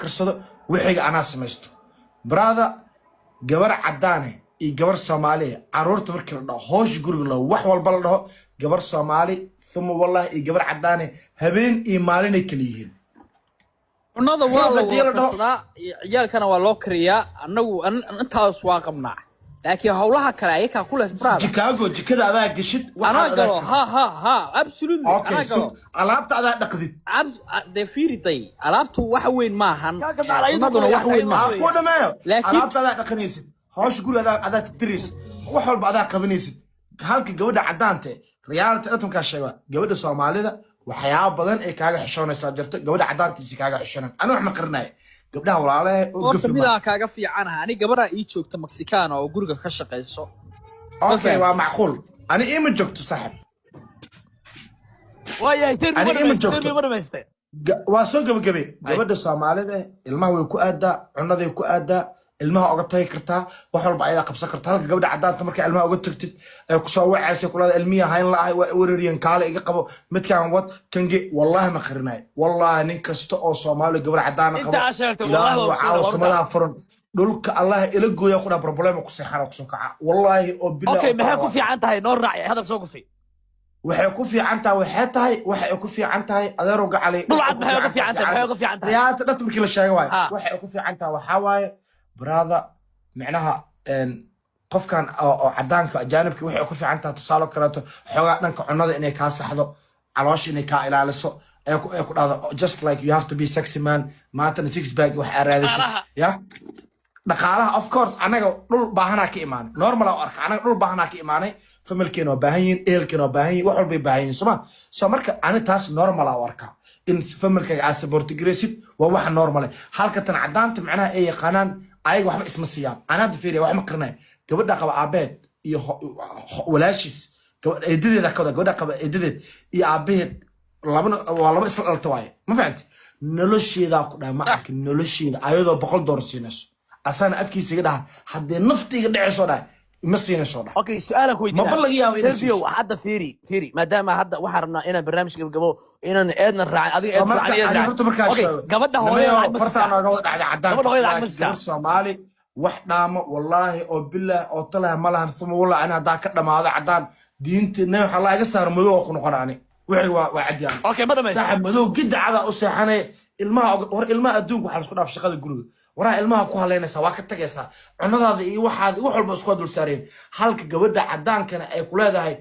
karsado wixiga anaa samaysto brother gabar cadaane iyo gabar Soomaali caruurta markii la dhaho hoosh guriga la wax walba la dhaho gabar Soomaali thumma wallahi iyo gabar cadaane habeen iyo maalin ay kala yihiin cunada waa la karsadaa ciyaalkana waa loo kariyaa annagu intaas waa qabnaa laakiin hawlaha kale ayaga ku lees brother Chicago jikada adaa gashid waxa galo ha absolutely ana galo alaabta adaa dhaqdid de fiiriday alaabtu wax weyn ma ahan cunaduna wax weyn ma ku dhameeyo alaabta adaa dhaqanaysid hoosh guriga adaa tiris wax walba adaa qabanaysid halka gabadha cadaante reality atamka sheega gabadha Soomaalida waxyaabo badan ay kaaga xishoonaysaa jirto gabadha cadaantiisa kaaga xishoonan ana wax ma qarnay gabdhaha walaalahay oo gafma kaaga fiican ani gabadha ii joogta Mexican oo guriga ka shaqeyso okay waa macquul ani ima joogto saaxib waayahay tirmi ma dhameystay waa soo gabagabay gabadha Soomaalida ilmaha way ku aadaa cunaday ku aadaa ilmaha uga tagi kartaa wax walba ay qabsan kartaa halka gabadha cadaanta marka ilmaha uga tagtid ay ku soo wacayso kulada ilmiya hayn la ay weerariyeen kaale iga qabo midkaan wad kange wallahi ma khirnay wallahi nin kasta oo Soomaali gabar cadaan qabo ilaahu waa samada furan dhulka Allah ila gooyo ku dha problem ku seexana ku soo kaca wallahi oo billahi okay maxay ku fiican tahay noo raacay hadal soo kufi waxay ku fiican tahay waxay ku fiican tahay adeero gacalay dhulcad maxay ku fiican tahay riyaata dad markii la sheegay waxay ku fiican tahay waxa waaye brother معناها قف كان أو عدانك أجانبك وحي كوفي عنتها تصالو كراتو حوغا دنك عنده إني كا سحدو علاش إني كا إلى لسو يكون هذا just like you have to be sexy man ما تن six bag وحي أرادس يا دقالها of course أنا دول باهنا كإيمان normal أو أرك أنا دول باهنا كإيماني فملكين وباهين إلكين وباهين وحول بيباهين سو مركا أنا تاس normal أو أرك إن فملكي عسبورت جريسيد وواحد normal حالكة عدانت معناها إيه قانان ayaga waxba isma siiyaan ana fiiriyo wax ma qarnay gabadha qaba aabeed iyo walaashis eedadeeda gabadha qaba eedadeed iyo aabeed laba isla dhalta waaye ma fahanti nolosheeda ku dhaay ma arkin nolosheeda ayadoo $100 siinayso asana afkiisa iga dhaha hadee naftiga dhacayso dhaay ma siinayso dhaay okay su'aalan ku weydiina ma balaga yaabo inay Silvio hadda fiiri maadaama hadda waxa rabnaa inaan barnaamij gabagabo inaan eedna raacin adiga eed raacin okay gabadha hooyada fartaana uga dhacday cadaan Soomaali wax dhaamo wallahi oo billaah oo talaha malahan thuma wallahi ana hada ka dhamaado cadaan diintina waxa la iga saar madow ku noqonaani wixii waa cadiyaan okay ma dhameeyay saaxib madow gidacada u seexanay ilmaha adduunka waxa la isku dhaaf shaqada guriga waraa ilmaha ku haleynaysa waa ka tagaysaa cunadaada iyo waxaad wax walba isku dul saareen halka gabadha cadaankana ay ku leedahay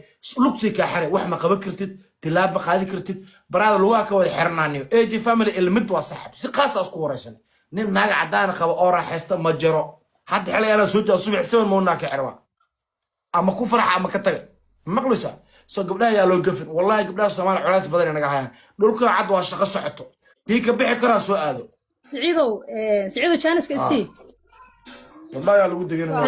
lugti ka xare wax ma qaban kartid tilaab qaadi kartid baraada lugaa ka wada xirnaaniyo AJ family ilmid waa saaxib si qaas ah isku waraysan nin naaga cadaan qaba oo raaxaysta ma jiro hadda xilay soo jaa subax 7 moona ka xirwa ama ku farax ama ka taga maqlisa soo gabdhaha yaa loo gafin wallahi gabdhaha Soomaali culays badan inaga hayaan dhulka cad waa shaqo socoto ديك بيحكي كرا سؤاله سعيدو جانس كسي والله يا لو دغنا